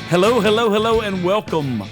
Hello, hello, hello, and welcome.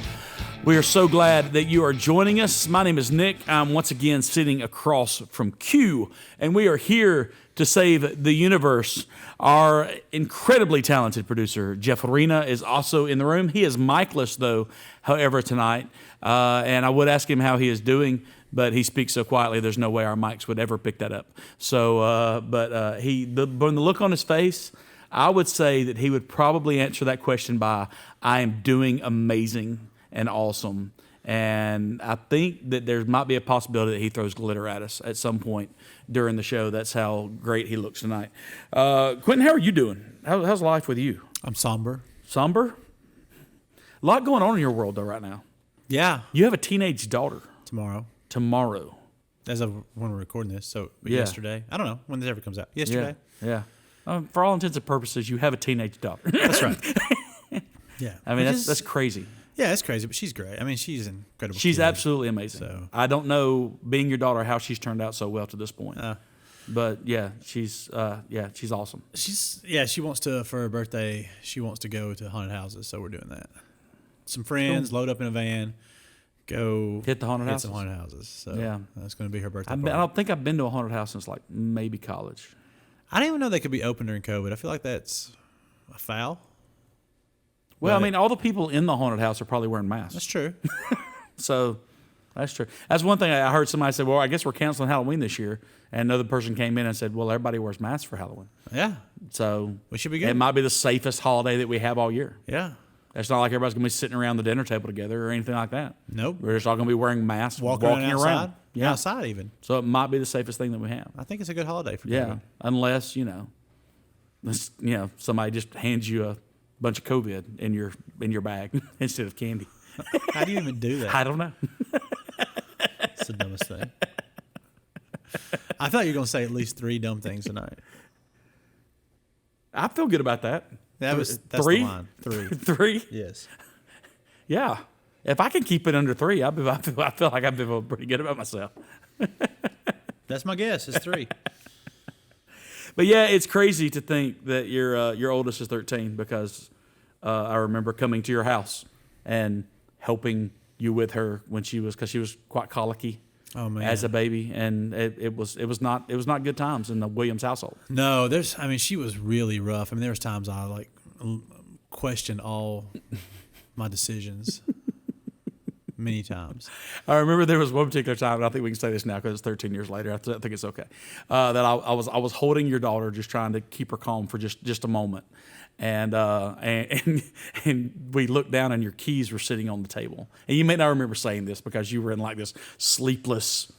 We are so glad that you are joining us. My name is Nick. I'm once again sitting across from Q, and we are here to save the universe. Our incredibly talented producer, Jeff Arena, is also in the room. He is mic-less, though, however, tonight. And I would ask him how he is doing, but he speaks so quietly, there's no way our mics would ever pick that up. So, but the look on his face, I would say that he would probably answer that question by, I am doing amazing and awesome. And I think that there might be a possibility that he throws glitter at us at some point during the show. That's how great he looks tonight. Quentin, how are you doing? How's life with you? I'm somber. Somber? A lot going on in your world, though, right now. Yeah. You have a teenage daughter. Tomorrow. As of when we're recording this, so Yeah. Yesterday. I don't know when this ever comes out. Yesterday. Yeah. For all intents and purposes, you have a teenage daughter. That's right. Yeah. I mean, that's crazy. Yeah, it's crazy, but she's great. I mean, she's an incredible. She's kid. absolutely amazing. So- I don't know, being your daughter, how she's turned out so well to this point. But yeah, she's awesome. She wants to, for her birthday, she wants to go to haunted houses, so we're doing that. Some friends, load up in a van, go Hit the haunted houses. some haunted houses. So Yeah. that's going to be her birthday I party. don't think I've been to a haunted house since like maybe college. I didn't even know they could be open during COVID. I feel like that's a foul. Well, I But- mean, all the people in the haunted house are probably wearing masks. That's true. So that's true. That's one thing I heard somebody say, well, I guess we're canceling Halloween this year. And another person came in and said, well, everybody wears masks for Halloween. Yeah. So We should be good. it might be the safest holiday that we have all year. Yeah. It's not like everybody's going to be sitting around the dinner table together or anything like that. Nope. We're just all going to be wearing masks, Walking walking around outside. Yeah. Outside even. So it might be the safest thing that we have. I think it's a good holiday for Yeah. COVID. Unless, somebody just hands you a bunch of COVID in your bag instead of candy. How do you even do that? I don't know. It's the dumbest thing. I thought you were going to say at least 3 dumb things tonight. I feel good about that. That's three? the line. 3. 3? Yes. Yeah. If I can keep it under 3, I feel like I feel pretty good about myself. That's my guess. It's 3. But yeah, it's crazy to think that your oldest is 13 because I remember coming to your house and helping you with her because she was quite colicky as a baby, and it was not good times in the Williams household. No, she was really rough. I mean, there was times I questioned all my decisions. Many times. I remember there was one particular time, and I think we can say this now because it's 13 years later. I think it's okay. That I was holding your daughter, just trying to keep her calm for just a moment, and we looked down, and your keys were sitting on the table. And you may not remember saying this because you were in like this sleepless,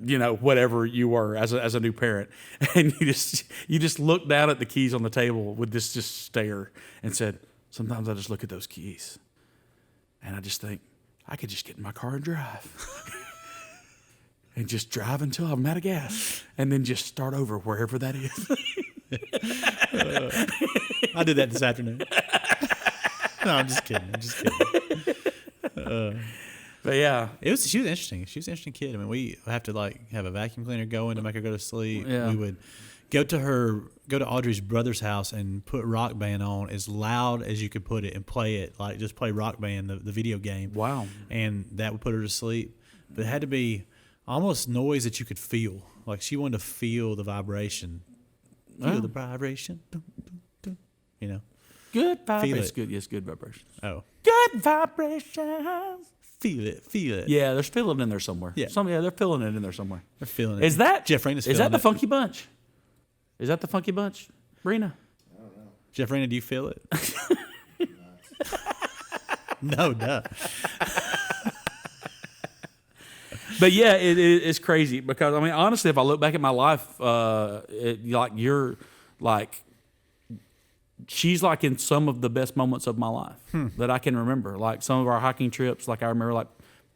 whatever you were as a new parent, and you just looked down at the keys on the table with this just stare and said, "Sometimes I just look at those keys, and I just think, I could just get in my car and drive." And just drive until I'm out of gas. And then just start over wherever that is. I did that this afternoon. No, I'm just kidding. But yeah. She was interesting. She was an interesting kid. I mean, we have to have a vacuum cleaner going to make her go to sleep. Yeah. We would go to Audrey's brother's house and put Rock Band on as loud as you could put it and play it, just play Rock Band, the video game. Wow. And that would put her to sleep. But it had to be almost noise that you could feel. Like she wanted to feel the vibration. Feel the vibration. Dun, dun, dun, Good vibrations. Feel it. It's good. Yes, good vibrations. Oh. Good vibrations. Feel it. Yeah, there's feeling in there somewhere. Yeah. They're feeling it in there somewhere. They're feeling it. Is that Jeff Reina's Is feeling that the it. Funky Bunch? Is that the Funky Bunch, Rena? Jeff Reina, do you feel it? No, duh. But yeah, it's crazy because honestly, if I look back at my life, she's in some of the best moments of my life that I can remember. Like some of our hiking trips, I remember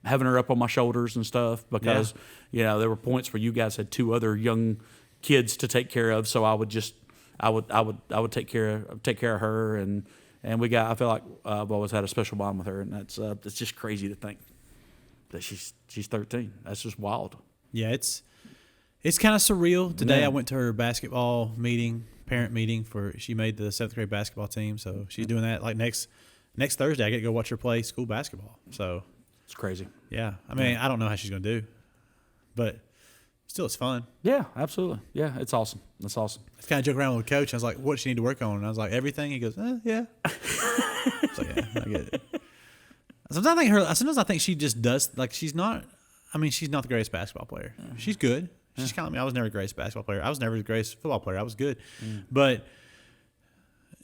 having her up on my shoulders and stuff because there were points where you guys had 2 other young kids to take care of, so I would take care of her and I feel like I've always had a special bond with her, and it's just crazy to think that she's 13. That's just wild. Yeah, it's kind of surreal. Today Yeah. I went to her basketball meeting, parent meeting she made the 7th grade basketball team, so she's doing that next next Thursday I get to go watch her play school basketball. So It's crazy. yeah, I mean, I don't know how she's going to do, but still, it's fun. Yeah, absolutely. Yeah, it's awesome. That's awesome. I kind of joke around with the coach. I was like, "What does she need to work on?" And I was like, "Everything." He goes, "Yeah." It's like, yeah, I get it. Sometimes I think she just does like she's not. I mean, she's not the greatest basketball player. She's good. She's kind of me. I was never the greatest basketball player. I was never the greatest football player. I was good, but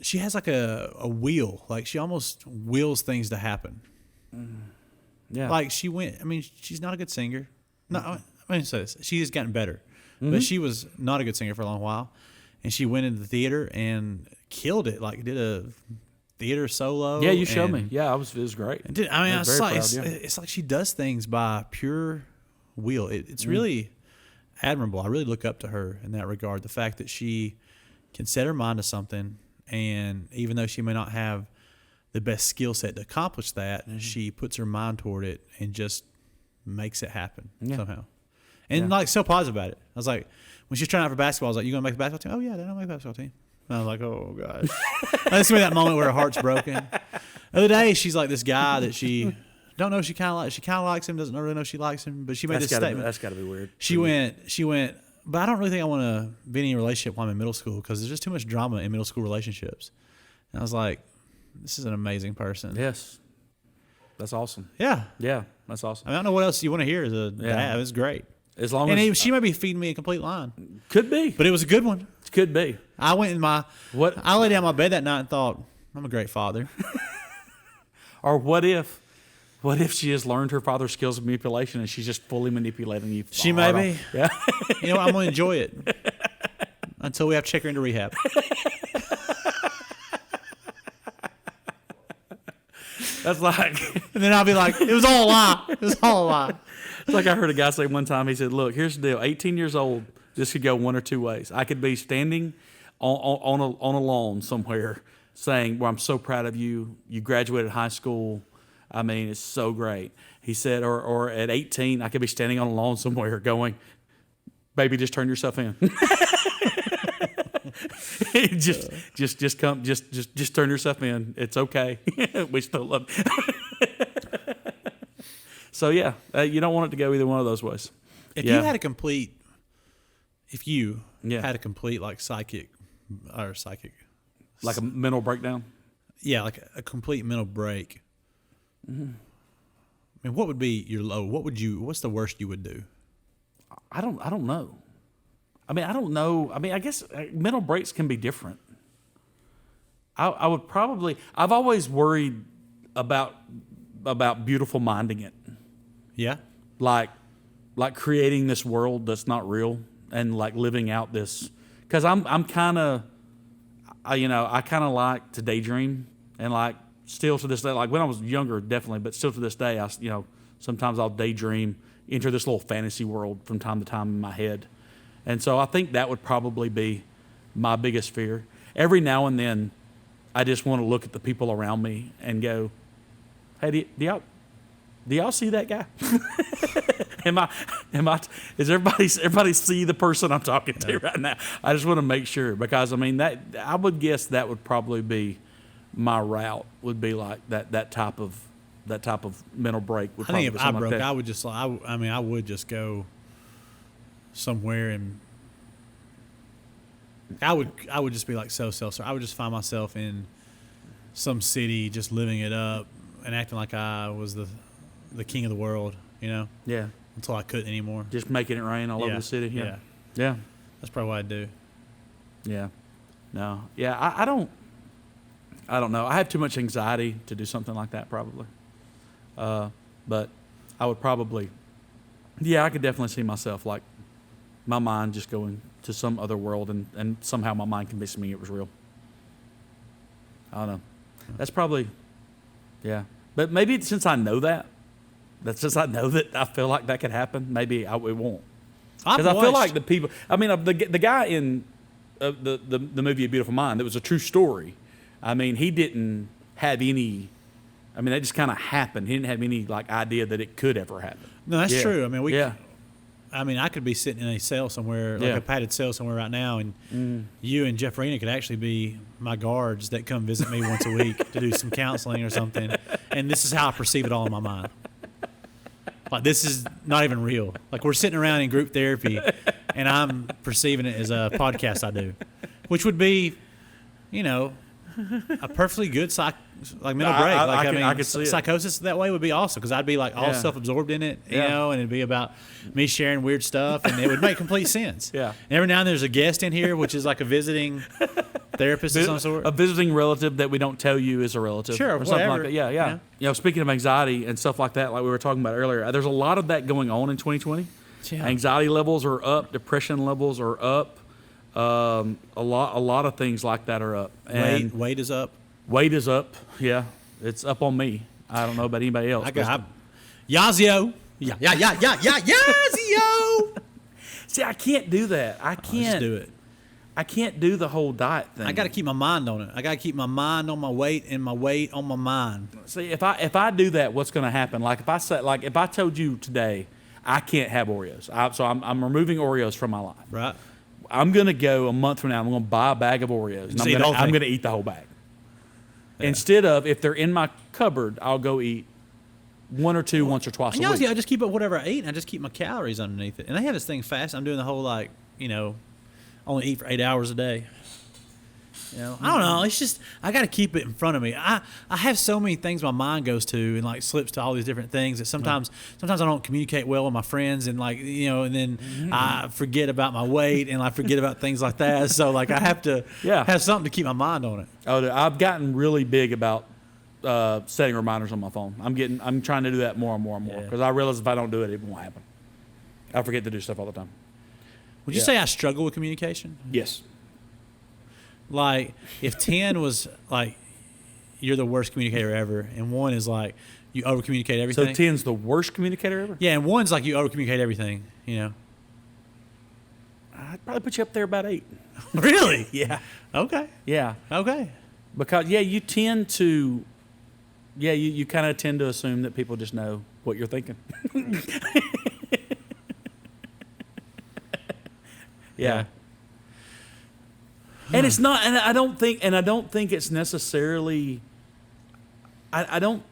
she has like a wheel. Like she almost wills things to happen. Yeah. Like she went. I mean, she's not a good singer. No, I mean, so this. She has gotten better, but she was not a good singer for a long while, and she went into the theater and killed it. Like did a theater solo. Yeah, you showed me. Yeah, it was great. Did, I mean, I was it's very like proud, yeah. it's like she does things by pure will. It's really admirable. I really look up to her in that regard. The fact that she can set her mind to something, and even though she may not have the best skill set to accomplish that, she puts her mind toward it and just makes it happen somehow. And like so positive about it. I was like, when she was trying out for basketball, I was like, "You gonna make the basketball team?" "Oh yeah, I'll make the basketball team." And I was like, "Oh gosh." That's gonna be that moment where her heart's broken. The other day, she's like this guy that she don't know. She kind of likes him. Doesn't really know she likes him. But she made this statement. That's got to be weird. She went. But I don't really think I want to be in any relationship while I'm in middle school because there's just too much drama in middle school relationships. And I was like, this is an amazing person. Yes. That's awesome. Yeah. Yeah, that's awesome. I mean, I don't know what else you want to hear as a dad. It was great. As long And as she might be feeding me a complete line, could be, but it was a good one. could be. I went in I lay down my bed that night and thought, I'm a great father. Or what if she has learned her father's skills of manipulation and she's just fully manipulating you? She may be. Yeah. You know, I'm going to enjoy it until we have to check her into rehab. That's like, And then I'll be like, it was all a lie. It was all a lie. it's like I heard a guy say one time, he said, look, here's the deal. 18 years old, this could go one or two ways. I could be standing on a lawn somewhere saying, well, I'm so proud of you. You graduated high school. I mean, it's so great. He said, or at 18, I could be standing on a lawn somewhere going, baby, just turn yourself in. just come, just turn yourself in. It's okay. We still love you. So yeah, you don't want it to go either one of those ways. If you had a complete like psychic, like a mental breakdown. yeah, like a complete mental break. I mean, what would be your low? What's the worst you would do? I don't know. I mean, I don't know. I mean, I guess mental breaks can be different. I would probably. I've always worried about beautiful minding it, Yeah. like creating this world that's not real and like living out this. Because I'm kind of, I kind of like to daydream and like still to this day, like when I was younger, definitely, but still to this day, sometimes I'll daydream, enter this little fantasy world from time to time in my head. And so I think that would probably be my biggest fear. Every now and then, I just want to look at the people around me and go, hey, do y'all see that guy? Is everybody see the person I'm talking to right now? I just want to make sure because, I mean, that I would guess that would probably be my route, would be like that type of mental break. Would I think if be I something broke, like that. I would just. I would just go somewhere and I would just be like so self-centered. I would just find myself in some city, just living it up and acting like I was the king of the world. Yeah, Until I couldn't anymore. just making it rain all over the city. Yeah. That's probably what I'd do. Yeah. No. Yeah, I don't know. I have too much anxiety to do something like that probably. But I would probably, I could definitely see myself like my mind just going to some other world and somehow my mind convinced me it was real. I don't know. That's probably, yeah. But maybe since I know that I feel like that could happen, maybe it won't. Because I feel like the people, I mean, the guy in the movie A Beautiful Mind, that was a true story. I mean, he didn't have any, I mean, that just kind of happened. He didn't have any like idea that it could ever happen. No, that's true. I mean, I mean, I could be sitting in a cell somewhere, like Yeah. a padded cell somewhere right now, and you and Jeff Rena could actually be my guards that come visit me once a week to do some counseling or something. And this is how I perceive it all in my mind. Like, this is not even real. Like, we're sitting around in group therapy, and I'm perceiving it as a podcast I do, which would be, you know, a perfectly good mental break. I could see it. Psychosis that way would be awesome because I'd be like all Yeah. self-absorbed in it, you Yeah. know, and it'd be about me sharing weird stuff, and it would make complete sense. Yeah. And every now and then there's a guest in here, which is like a visiting therapist of some sort. A visiting relative that we don't tell you is a relative. Sure, or something like whatever. that. Yeah. Yeah. You know, speaking of anxiety and stuff like that, like we were talking about earlier, there's a lot of that going on in 2020. Yeah. Anxiety levels are up. Depression levels are up. A lot of things like that are up. And Weight is up. weight is up. Yeah, it's up on me. I don't know about anybody else. Yazio. Yeah, Yazio. See, I can't do that. I Just can't do it. I can't do the whole diet thing. I got to keep my mind on it. I got to keep my mind on my weight and my weight on my mind. See, if I do that, what's going to happen? Like if I told you today, I can't have Oreos. So I'm removing Oreos from my life. Right? I'm going to go a month from now. I'm going to buy a bag of Oreos. And Just eat the whole I'm thing. going to eat the whole bag. Instead of, if they're in my cupboard, I'll go eat one or two once or twice And a week. I just keep up whatever I eat, and I just keep my calories underneath it. And they have this thing fast. I'm doing the whole only eat for 8 hours a day. You know, I don't know. It's just I got to keep it in front of me. I have so many things my mind goes to and like slips to all these different things that sometimes I don't communicate well with my friends and and then I forget about my weight and I forget about things like that. So like I have to have something to keep my mind on it. Oh, I've gotten really big about setting reminders on my phone. I'm trying to do that more and more and more because I realize if I don't do it, it won't happen. I forget to do stuff all the time. Would you say I struggle with communication? Yes. Like, if 10 was like, you're the worst communicator ever, and 1 is like, you over communicate everything. So 10's the worst communicator ever? Yeah, and 1's like, you over communicate everything, you know? I'd probably put you up there about 8. Really? Yeah. Okay. Yeah. Okay. Because, you tend to, you kind of tend to assume that people just know what you're thinking. Yeah. And it's not, and I don't think it's necessarily, I mean,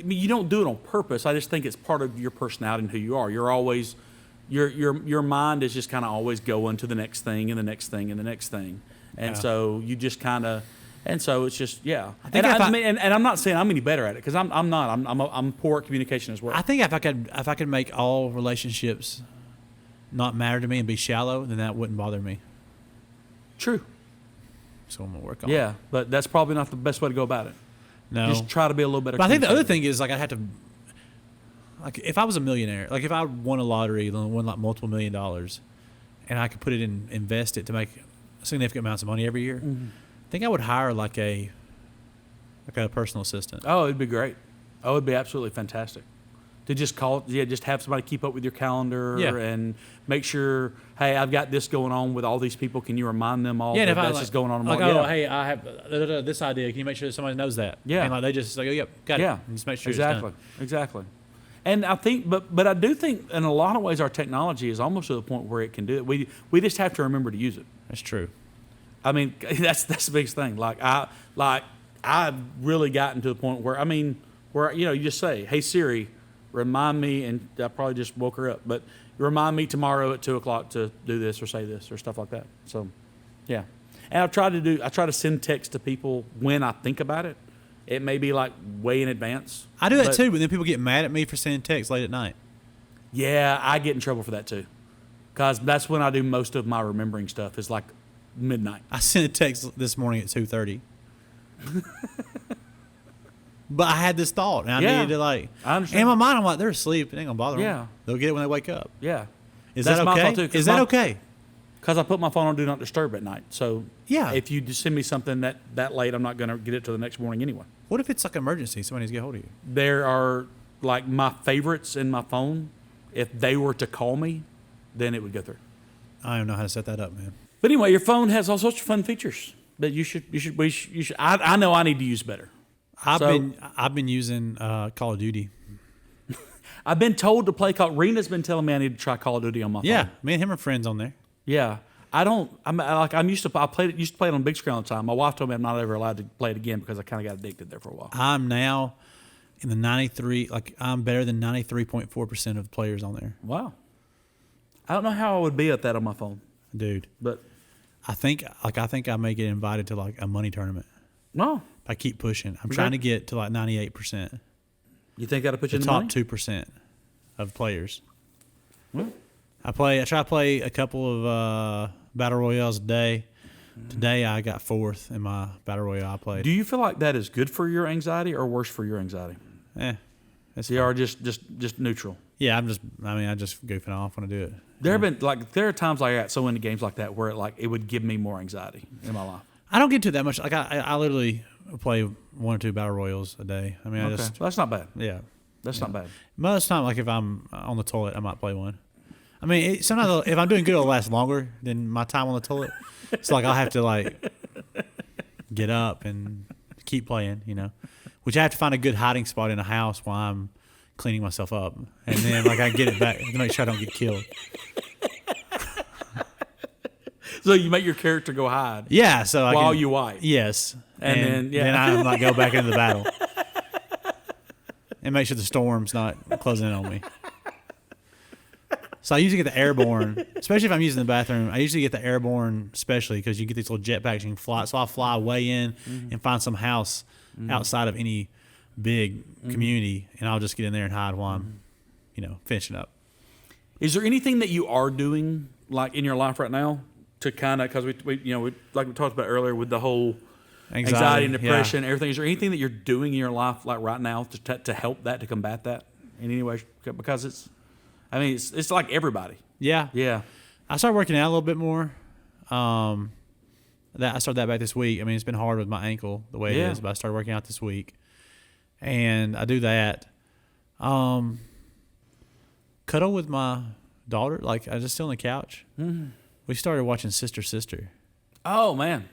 you don't do it on purpose. I just think it's part of your personality and who you are. You're always, your mind is just kind of always going to the next thing and the next thing and the next thing. And so you just kind of, and so it's just, I think and I'm not saying I'm any better at it because I'm not. I'm poor at communication as well. I think if I could make all relationships not matter to me and be shallow, then that wouldn't bother me. True. So I'm gonna work on. Yeah, but that's probably not the best way to go about it. No. Just try to be a little better. But I think the other thing is like I'd have to, like if I was a millionaire, like if I won a lottery, won like multiple $1 million, and I could put it in, invest it to make significant amounts of money every year, I think I would hire like a personal assistant. Oh, it'd be great. Oh, it'd be absolutely fantastic. To just just have somebody keep up with your calendar and make sure, hey, I've got this going on with all these people. Can you remind them all that that's just going on tomorrow? Like, hey, I have this idea. Can you make sure that somebody knows that? Yeah. And like they just like, oh, yep, got it. And just make sure it's done. Exactly. And I think, but I do think in a lot of ways our technology is almost to the point where it can do it. We just have to remember to use it. That's true. I mean, that's the biggest thing. I've really gotten to the point where you just say, hey Siri, remind me, and I probably just woke her up, but remind me tomorrow at 2:00 to do this or say this or stuff like that. So, yeah. And I try to send text to people when I think about it. It may be like way in advance. I do that too, but then people get mad at me for sending texts late at night. Yeah, I get in trouble for that too. Because that's when I do most of my remembering stuff is like midnight. I sent a text this morning at 2:30. But I had this thought, and I needed to I understand. And in my mind, I'm like, they're asleep. It ain't gonna bother them. Yeah. They'll get it when they wake up. Yeah. Is That's that my okay? fault, too, 'cause Is that okay? Because I put my phone on Do Not Disturb at night. So Yeah. if you just send me something that late, I'm not going to get it till the next morning anyway. What if it's like emergency? Somebody needs to get hold of you. There are like my favorites in my phone. If they were to call me, then it would go through. I don't know how to set that up, man. But anyway, your phone has all sorts of fun features that you should. I know I need to use better. I've been using Call of Duty. I've been told to play Call. Rena's been telling me I need to try Call of Duty on my phone. Yeah, me and him are friends on there. Yeah. I don't. I'm used to. Used to play it on big screen all the time. My wife told me I'm not ever allowed to play it again because I kind of got addicted there for a while. I'm now in the 93. Like I'm better than 93.4% of players on there. Wow. I don't know how I would be at that on my phone, Dude. but I think I may get invited to like a money tournament. no. If I keep pushing. I'm trying to get to like 98%. You think that'll put you The in the top money? 2% of players. Well, I try to play a couple of battle royales a day. Today I got 4th in my battle royale I played. do you feel like that is good for your anxiety or worse for your anxiety? It's You are just neutral. Yeah, I just goofing off when I do it. There are times like I got so into games like that where it would give me more anxiety in my life. I don't get to it that much. Like I literally play 1 or 2 battle royals a day. I mean, Okay, well, that's not bad. yeah. That's not bad. Most of the time, like if I'm on the toilet, I might play one. I mean, sometimes if I'm doing good, it'll last longer than my time on the toilet. So like I'll have to like get up and keep playing, which I have to find a good hiding spot in a house while I'm cleaning myself up, and then like I get it back to make sure I don't get killed. So you make your character go hide. Yeah, so while you wipe. Yes, And then, yeah. then I might go back into the battle and make sure the storm's not closing in on me. So I usually get the airborne, especially if I'm using the bathroom. I usually get the airborne, especially because you get these little jetpacks you can fly. So I'll fly way in and find some house outside of any big community, and I'll just get in there and hide while I'm, finishing up. Is there anything that you are doing like in your life right now to kind of, because we like we talked about earlier with the whole anxiety and depression, everything. Is there anything that you're doing in your life like right now to help that, to combat that in any way? Because it's like everybody. Yeah. Yeah. I started working out a little bit more. I started that back this week. I mean, it's been hard with my ankle the way it is, but I started working out this week, and I do that. Cuddle with my daughter. Like I just sit on the couch. Mm-hmm. We started watching Sister. Oh man,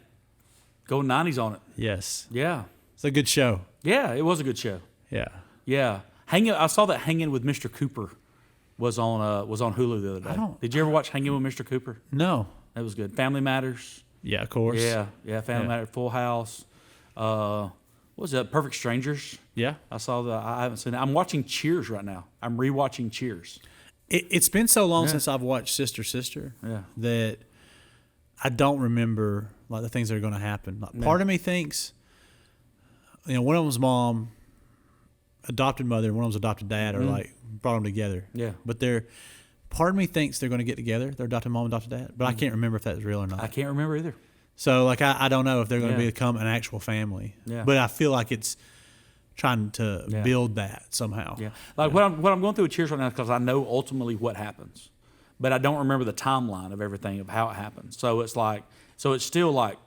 go 90s on it. Yes. Yeah. It's a good show. Yeah, it was a good show. Yeah. Yeah. I saw that Hanging with Mr. Cooper was on Hulu the other day. Did you ever watch Hanging with Mr. Cooper? No. That was good. Family Matters. Yeah, of course. Yeah. Family Matters. Full House. What was that? Perfect Strangers. Yeah. I saw that. I haven't seen it. I'm watching Cheers right now. I'm rewatching Cheers. It's been so long since I've watched Sister that I don't remember like the things that are going to happen. Like, part of me thinks, one of them's mom, adopted mother, and one of them's adopted dad, are like brought them together. Yeah. But part of me thinks they're going to get together. Their adopted mom, adopted dad. But I can't remember if that's real or not. I can't remember either. So like I don't know if they're going to become an actual family. Yeah. But I feel like it's trying to build that somehow. Yeah. Like what I'm going through with Cheers right now because I know ultimately what happens, but I don't remember the timeline of everything of how it happens. So it's still like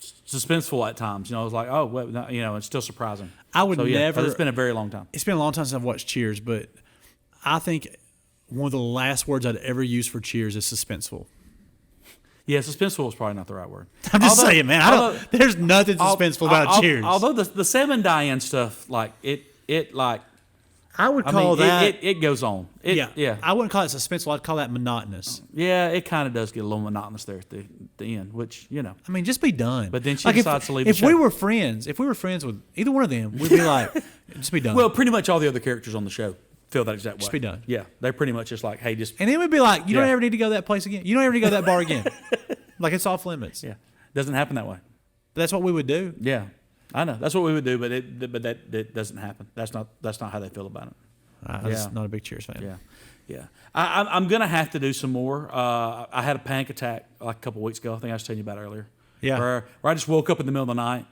suspenseful at times. It's like, oh, well, no, it's still surprising. I would never. It's been a very long time. It's been a long time since I've watched Cheers, but I think one of the last words I'd ever use for Cheers is suspenseful. Yeah, suspenseful is probably not the right word. I'm just saying, man. There's nothing suspenseful about Cheers. Although the Sam Diane stuff, like it I would call that it goes on. Yeah. I wouldn't call it suspenseful. I'd call that monotonous. Yeah, it kind of does get a little monotonous there at the end, which I mean, just be done. But then she decides to leave. If we were friends with either one of them, we'd be like, just be done. Well, pretty much all the other characters on the show feel that exact way. Just be done. Yeah, they're pretty much just like, hey, just. And then we'd be like, you don't ever need to go to that place again. You don't ever need to go to that bar again. Like it's off limits. Yeah, doesn't happen that way. But that's what we would do. Yeah, I know that's what we would do, but that doesn't happen. That's not how they feel about it. I'm just not a big Cheers fan. Yeah. I'm gonna have to do some more. I had a panic attack like a couple weeks ago. I think I was telling you about it earlier. Yeah. Where I just woke up in the middle of the night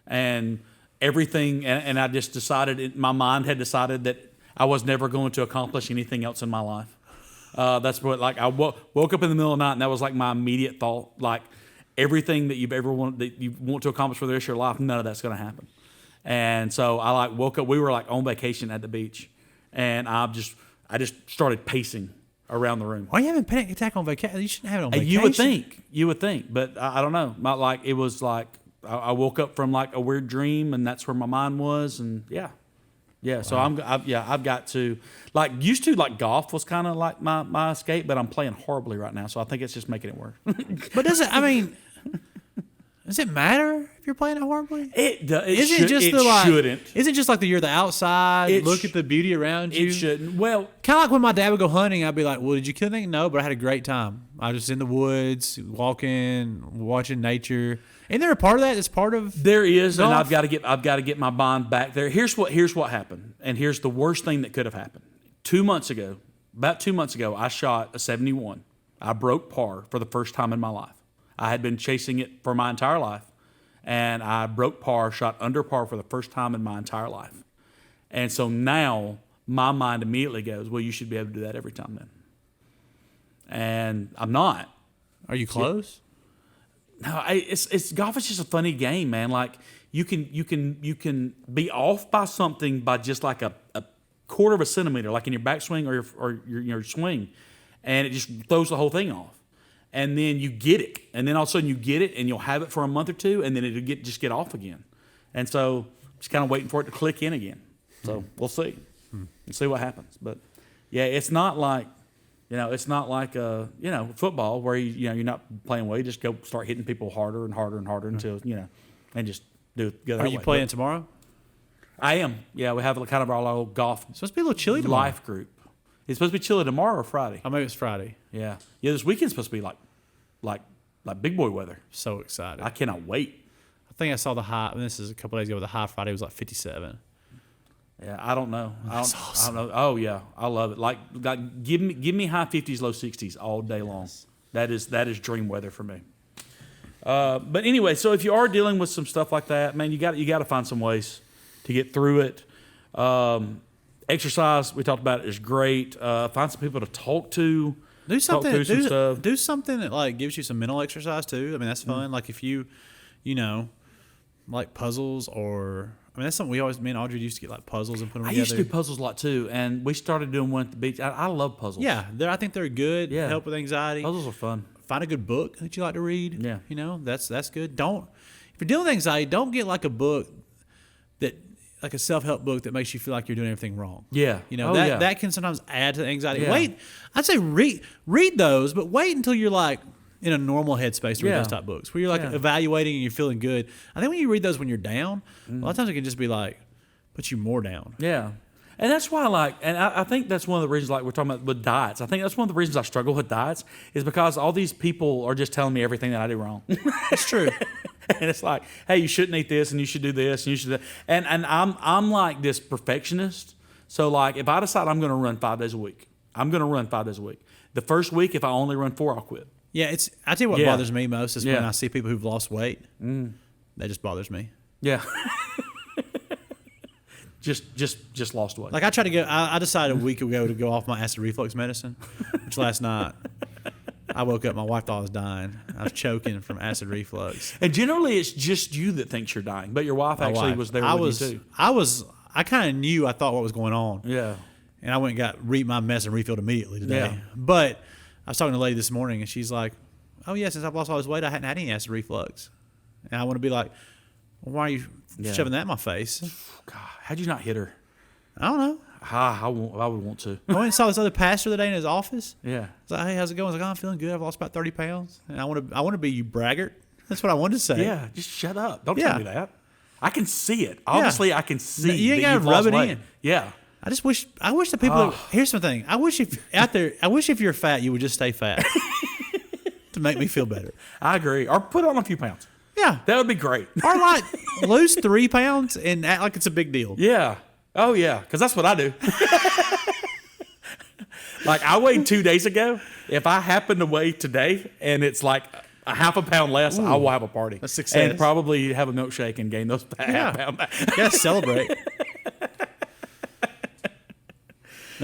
and everything, and I just decided, my mind had decided that I was never going to accomplish anything else in my life. That's what, like, I woke up in the middle of the night, and that was like my immediate thought. Like, everything that you want to accomplish for the rest of your life, none of that's going to happen. And so I like woke up. We were like on vacation at the beach, and I just started pacing around the room. Why are you having a panic attack on vacation? You shouldn't have it on vacation. You would think, but I don't know. It was like I woke up from like a weird dream, and that's where my mind was, and yeah. Yeah, so I've got to like used to like golf was kind of like my escape, but I'm playing horribly right now, so I think it's just making it worse. But does it matter if you're playing it horribly? It shouldn't. Shouldn't. Isn't it just like you're the outside, look at the beauty around you? It shouldn't. Well, kind of like when my dad would go hunting, I'd be like, "Well, did you kill anything?" No, but I had a great time. I was just in the woods, walking, watching nature. Isn't there a part of that? It's part of there is, golf? and I've got to get my bond back there. Here's what happened, and here's the worst thing that could have happened. About 2 months ago, I shot a 71. I broke par for the first time in my life. I had been chasing it for my entire life, and I broke par, shot under par for the first time in my entire life. And so now my mind immediately goes, well, you should be able to do that every time then. And I'm not. Are you close? No, it's golf is just a funny game, man. Like you can be off by something by just like a quarter of a centimeter, like in your backswing or your swing, and it just throws the whole thing off. And then you get it, and then all of a sudden you get it, and you'll have it for a month or two, and then it'll get off again. And so just kind of waiting for it to click in again. So we'll see. We'll see what happens. But yeah, it's not like. It's not like football where you're not playing well. You just go start hitting people harder and harder and harder until and just go that way. Are you playing tomorrow? I am. Yeah, we have kind of our little golf. It's supposed to be a little chilly tomorrow. Life group. It's supposed to be chilly tomorrow or Friday. Oh, maybe it's Friday. Yeah. This weekend's supposed to be like big boy weather. So excited! I cannot wait. I think I saw the high. And this is a couple days ago. The high Friday was like 57. Yeah, I don't know. That's awesome. I don't know. Oh yeah, I love it. Like give me high 50s, low 60s all day long. That is dream weather for me. But anyway, so if you are dealing with some stuff like that, man, you got to find some ways to get through it. Exercise we talked about is great. Find some people to talk to. Do something. Talk through some stuff. Do something that like gives you some mental exercise too. I mean, that's fun. Like if you like puzzles or. I mean, that's something me and Audrey used to get like puzzles and put them together. I used to do puzzles a lot too, and we started doing one at the beach. I love puzzles. Yeah, I think they're good. Yeah. Help with anxiety. Puzzles are fun. Find a good book that you like to read. Yeah. That's good. If you're dealing with anxiety, don't get like a book like a self-help book that makes you feel like you're doing everything wrong. Yeah. That can sometimes add to the anxiety. Yeah. Wait, I'd say read those, but wait until you're like in a normal headspace to read those type books where you're like evaluating and you're feeling good. I think when you read those when you're down, a lot of times it can just be like put you more down. Yeah. And that's why I think that's one of the reasons we're talking about with diets. I think that's one of the reasons I struggle with diets is because all these people are just telling me everything that I do wrong. It's true. And it's like, hey, you shouldn't eat this and you should do this and you should do that. And I'm like this perfectionist. So like if I decide I'm going to run 5 days a week, I'm going to run 5 days a week. The first week, if I only run 4, I'll quit. Yeah, I tell you what bothers me most is when I see people who've lost weight. That just bothers me. Yeah. Just lost weight. Like I tried to go. I decided a week ago to go off my acid reflux medicine, which last night I woke up. My wife thought I was dying. I was choking from acid reflux. And generally, it's just you that thinks you're dying, but your wife was there with you too. I kind of knew. I thought what was going on. Yeah. And I went and got my medicine refilled immediately today. Yeah. But I was talking to a lady this morning, and she's like, "Oh yeah, since I've lost all this weight, I hadn't had any acid reflux." And I want to be like, well, "Why are you shoving that in my face?" God, how'd you not hit her? I don't know. I would want to. I went and saw this other pastor today in his office. Yeah. I was like, "Hey, how's it going?" I was like, "Oh, I'm feeling good. I've lost about 30 pounds." And I want to be you braggart. That's what I wanted to say. Yeah, just shut up. Don't tell me that. I can see it. Obviously, I can see. You ain't got to rub it in. Yeah. I wish the people. Here's the thing. I wish if you're fat, you would just stay fat to make me feel better. I agree. Or put on a few pounds. Yeah, that would be great. Or like lose 3 pounds and act like it's a big deal. Yeah. Oh yeah, because that's what I do. Like I weighed 2 days ago. If I happen to weigh today and it's like a half a pound less, I will have a party. A success. And probably have a milkshake and gain those half pound back. You gotta celebrate.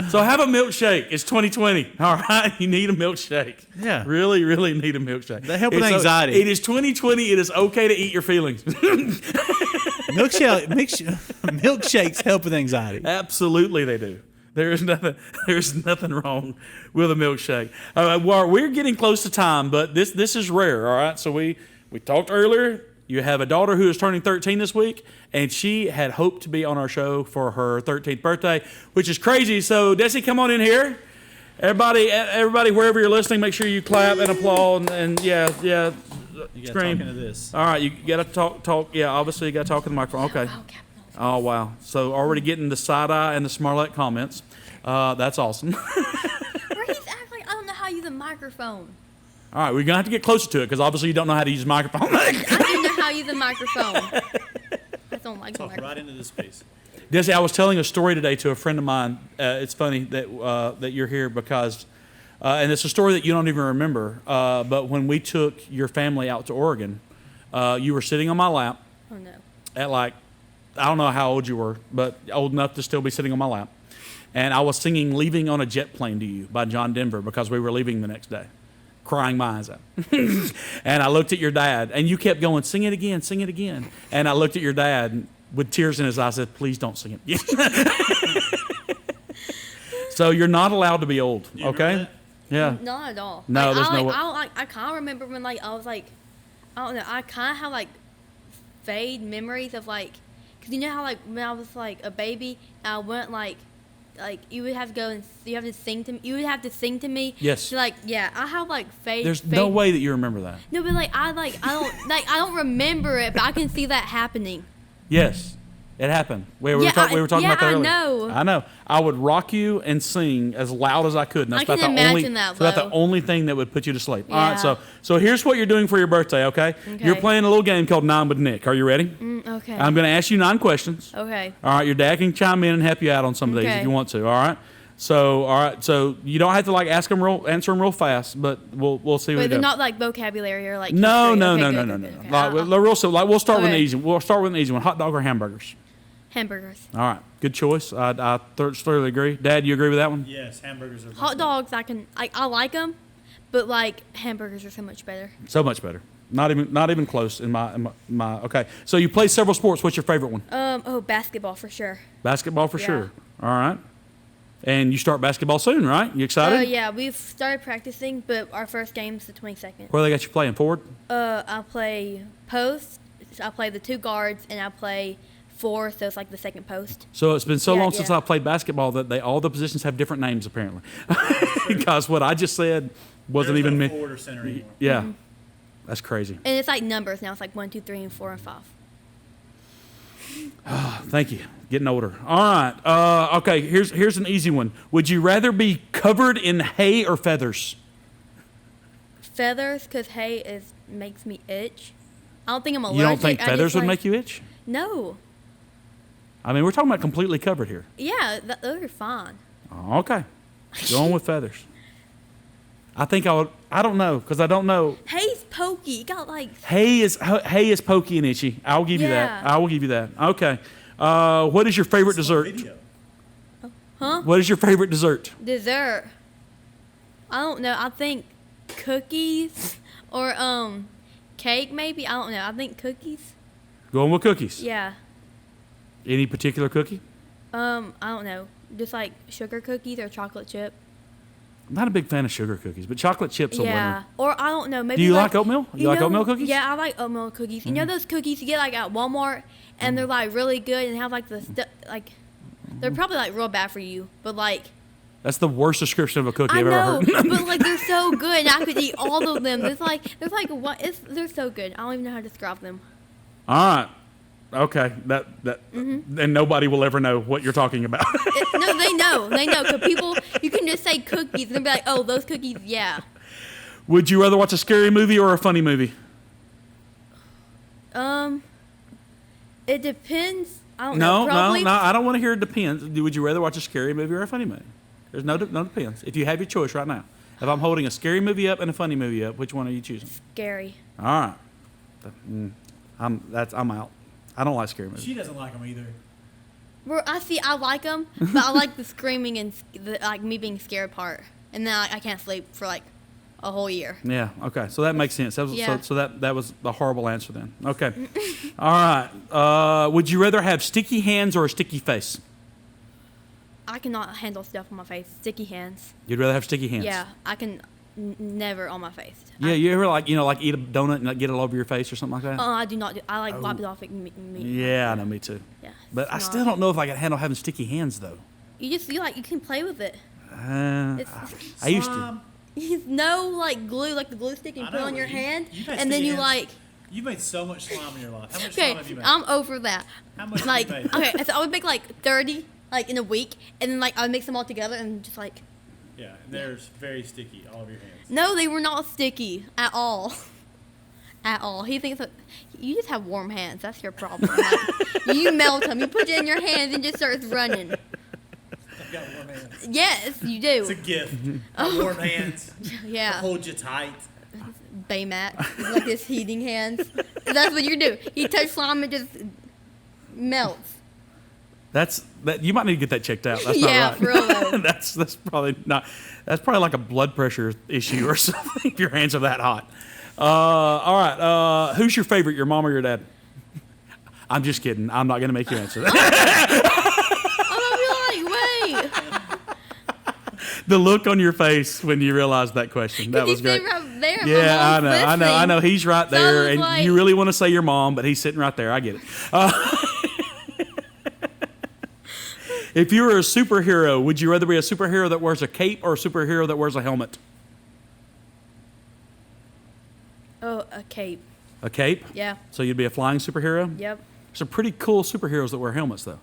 So have a milkshake. It's 2020. All right, you need a milkshake. Yeah, really, really need a milkshake. They help with anxiety. It is 2020. It is okay to eat your feelings. Milkshakes help with anxiety. Absolutely, they do. There's nothing wrong with a milkshake. We're getting close to time, but this is rare. All right, so we talked earlier. You have a daughter who is turning 13 this week, and she had hoped to be on our show for her 13th birthday, which is crazy. So, Desi, come on in here. Everybody, wherever you're listening, make sure you clap and applaud and yeah, You got scream. talking to this. All right, you got to talk. Yeah, obviously you got to talk in the microphone. Okay. Oh, wow. So already getting the side eye and the Smarlett comments. That's awesome. Or he's acting like I don't know how to use a microphone. All right, we're going to have to get closer to it because obviously you don't know how to use a microphone. I do know how to use a microphone. I don't like the Talk microphone. right into this space. Desi, I was telling a story today to a friend of mine. It's funny that you're here because, and it's a story that you don't even remember, but when we took your family out to Oregon, you were sitting on my lap Oh no. at like, I don't know how old you were, but old enough to still be sitting on my lap. And I was singing Leaving on a Jet Plane to You by John Denver because we were leaving the next day, crying my eyes out. And I looked at your dad, and you kept going, sing it again, sing it again. And I looked at your dad with tears in his eyes, said, please don't sing it again. So you're not allowed to be old, okay? Yeah. Not at all. No, like, there's I, no like, way. I kind of remember when like I was like, I don't know. I kind of have like vague memories of like, cause you know how like when I was like a baby, I went like you would have to go and you have to sing to me. You would have to sing to me. Yes. So, like yeah, I have like vague. There's vague, no way that you remember that. No, but I don't remember it, but I can see that happening. Yes, it happened. We were Yeah, talking yeah, about that I earlier. know. I know. I would rock you and sing as loud as I could. And that's I can about the imagine only, that, that's about the though. only thing that would put you to sleep. All right, Yeah. so here's what you're doing for your birthday, okay? You're Okay. playing a little game called Nine with Nick. Are you ready? Okay. I'm going to ask you 9 questions. Okay. All right, your dad can chime in and help you out on some of these if Okay. you want to. All right. So you don't have to like answer them real fast, but we'll see what But we they're do. not like vocabulary or like. No, history. no, Okay, no, good, no, no, good, no. good. Okay. Like we'll start with an Okay. easy. We'll start with an easy one. Hot dog or hamburgers? Hamburgers. All right, good choice. I thoroughly agree. Dad, you agree with that one? Yes, hamburgers are Hot dogs, I like them, but like hamburgers are so much better. So much better. Not even close in my. Okay, so you play several sports. What's your favorite one? Basketball for sure. Basketball for Yeah. sure. All right. And you start basketball soon, right? You excited? Yeah, we've started practicing, but our first game's the 22nd. Where they got you playing? Forward? I play post. I play the 2 guards, and I play 4, so it's like the second post. So it's been so Yeah, long since yeah. I played basketball that all the positions have different names apparently. Because what I just said wasn't even me. forward or center anymore. Yeah. Mm-hmm. That's crazy. And it's like numbers now. It's like 1, 2, 3, and 4, and 5. Thank you. Getting older. All right. Okay. Here's an easy one. Would you rather be covered in hay or feathers? Feathers, because hay makes me itch. I don't think I'm allergic. You don't think I feathers just, would like- make you itch? No. I mean, we're talking about completely covered here. Yeah, those are fine. Oh, okay. Going with feathers. I think I would. I don't know because I don't know. Hay's pokey. You got like Hay is pokey and itchy. I'll give you that. Yeah. I will give you that. Okay. What is your favorite dessert? Video. Huh? What is your favorite dessert? dessert. I don't know. I think cookies or cake maybe. I don't know. I think cookies. Going with cookies. Yeah. Any particular cookie? I don't know. Just like sugar cookies or chocolate chip. I'm not a big fan of sugar cookies, but chocolate chips a Yeah. winner. Or I don't know. Maybe Do you like oatmeal? You like know- oatmeal cookies? Mm-hmm. Yeah, I like oatmeal cookies. You know those cookies you get like at Walmart, and they're like really good and have like the like. They're probably like real bad for you, but like That's the worst description of a cookie I I've know, ever heard. but like they're so good. And I could eat all of them. There's like what? They're so good. I don't even know how to describe them. All right. Okay. That and nobody will ever know what you're talking about. No, they know. They know. Cause people, you can just say cookies and they'll be like, oh, those cookies, yeah. Would you rather watch a scary movie or a funny movie? It depends. I don't know. No, Probably, no. I don't want to hear it depends. Would you rather watch a scary movie or a funny movie? There's no depends. If you have your choice right now, if I'm holding a scary movie up and a funny movie up, which one are you choosing? Scary. All right. I'm out. I don't like scary movies. She doesn't like them either. Well, I like them, but I like the screaming and like me being scared part, and then I can't sleep for like a whole year. Yeah. Okay. So that makes sense. That was, Yeah. so that was a horrible answer then. Okay. All right. Would you rather have sticky hands or a sticky face? I cannot handle stuff on my face. Sticky hands. You'd rather have sticky hands. Yeah, I can. never on my face. Yeah, you ever like eat a donut and like, get it all over your face or something like that? I do not do. I like wipe it off like me. Yeah, I know, me too. Yeah. But I it's still not- don't know if I can handle having sticky hands though. You can play with it. I It's, used to. no like glue, like the glue stick, and I put it know, on your you- hand, you've had and then sticky you hands. like. You've made so much slime in your life. How much Okay, slime have you made? I'm over that. How much have Like, you made? okay, so I would make like 30 like in a week, and then like I would mix them all together and just like. Yeah, and there's very sticky all over your hands. No, they were not sticky at all. At all. He thinks that you just have warm hands. That's your problem. Like, you melt them. You put it in your hands and just starts running. I've got warm hands. Yes, you It's a do. gift. Warm hands. Yeah. Hold you tight. Baymax, like his heating hands. That's what you do. He touches slime and just melts. That you might need to get that checked out. That's Yeah, not right. for real though. that's probably not. That's probably like a blood pressure issue or something. If your hands are that hot. All right. Who's your favorite? Your mom or your dad? I'm just kidding. I'm not going to make you answer that. I'm gonna be like, wait. The look on your face when you realized that question. That was He's great. right there. Yeah, My I mom's know. I listening. know. He's right So I there, was and like- you really want to say your mom, but he's sitting right there. I get it. If you were a superhero, would you rather be a superhero that wears a cape or a superhero that wears a helmet? Oh, a cape. A cape? Yeah. So you'd be a flying superhero? Yep. Some pretty cool superheroes that wear helmets, though.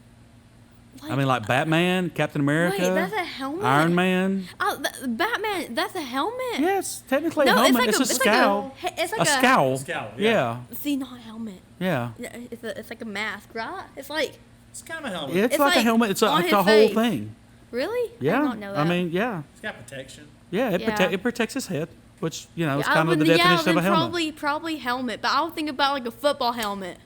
I mean, like Batman, Captain America, Wait, that's a helmet. Iron Man. Oh, Batman. That's a helmet. Yes, technically No, a helmet. it's like It's a scowl. It's like A scowl. Scowl, Yeah. See, not a helmet. Yeah. It's like a mask, right? It's like It's kind of a helmet. Yeah, it's It's like a like helmet. It's on like his a whole face. thing. really. Yeah. I did not know that. I mean, yeah. It's got protection. Yeah, it, Yeah. it protects his head, which, you know, is I kind of the would- definition then of a helmet. Probably helmet, but I would think about like a football helmet.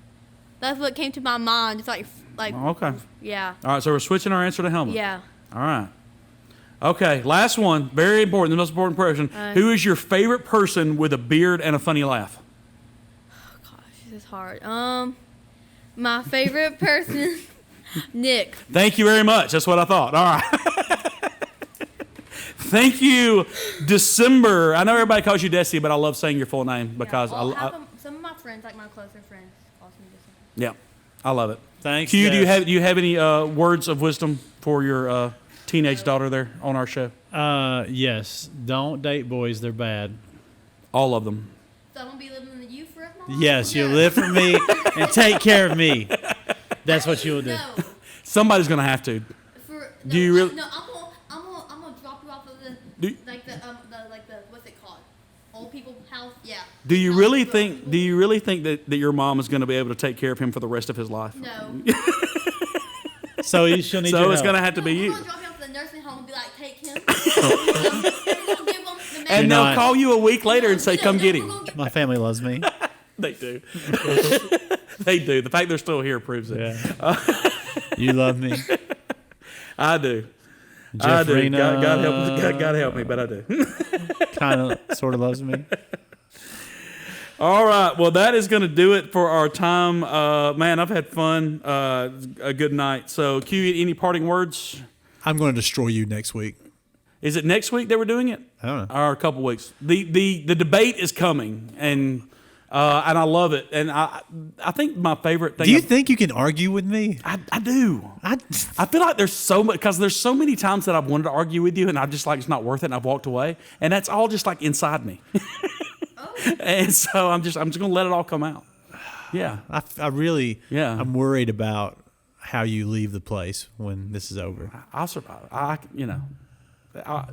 That's what came to my mind. It's like Okay. yeah, All right, so we're switching our answer to helmet. yeah. All right. Okay, last one. Very important. The most important person. Who is your favorite person with a beard and a funny laugh? Gosh, this is hard. My favorite person, Nick. Thank you very much. That's what I thought. All right. Thank you, December. I know everybody calls you Desi, but I love saying your full name because Some of my friends, like my closer friends, calls me this. yeah, I love it. Thanks. Q, Des. do you have any words of wisdom for your teenage daughter there on our show? Yes. Don't date boys. They're bad. All of them. So I'm gonna be living with you forever. Mom? Yes, you'll live for me and take care of me. That's what you'll do. No. Somebody's gonna have to. Do you really- No, I'm gonna drop you off of the Do- what's it called? Old people house. Yeah. Do you really think? Do you really think that your mom is going to be able to take care of him for the rest of his life? No. So she'll need So your it's help. going to have to be I'm you. gonna drop you off to the nursing home and be like, take him. We're gonna give him the And You're they'll not- call you a week later and say, "Come get him." My family loves me. They do. They do. The fact they're still here proves it. Yeah. You love me. I do. I do. Jeffrina God help me, but I do. kind of, sort of loves me. All right. Well, that is going to do it for our time. Man, I've had fun. A good night. So, Q, any parting words? I'm going to destroy you next week. Is it next week that we're doing it? I don't know. Or a couple weeks. The debate is coming, and I love it. And I think my favorite thing. Do you think you can argue with me? I do. I feel like there's so much because there's so many times that I've wanted to argue with you, and I'm just like it's not worth it, and I've walked away, and that's all just like inside me. And so I'm just gonna let it all come out. Yeah. I really, Yeah. I'm worried about how you leave the place when this is over. I'll survive.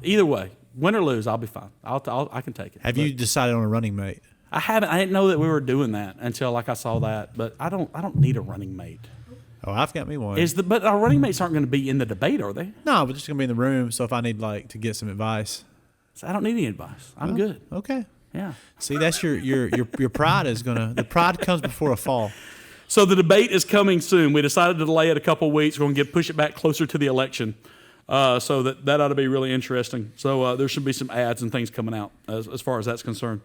Either way, win or lose, I'll be fine. I can take it. Have But you decided on a running mate? I haven't. I didn't know that we were doing that until like I saw that. But I don't need a running mate. Oh, I've got me one. But our running mates aren't going to be in the debate, are they? No, but just gonna be in the room. So if I need like to get some advice, So I don't need any advice. I'm good. okay. Yeah. See, that's your pride is gonna. The pride comes before a fall. So the debate is coming soon. We decided to delay it a couple weeks. We're going to push it back closer to the election, so that ought to be really interesting. So there should be some ads and things coming out as far as that's concerned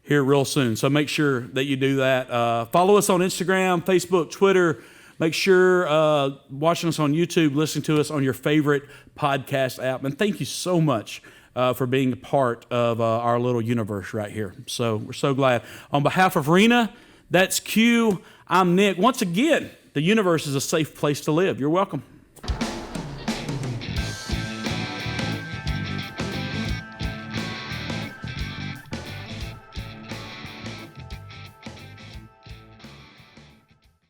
here real soon. So make sure that you do that. Follow us on Instagram, Facebook, Twitter. Make sure watching us on YouTube, listening to us on your favorite podcast app. And thank you so much for being a part of our little universe right here. So we're so glad. On behalf of Rena, that's Q. I'm Nick. Once again, the universe is a safe place to live. You're welcome.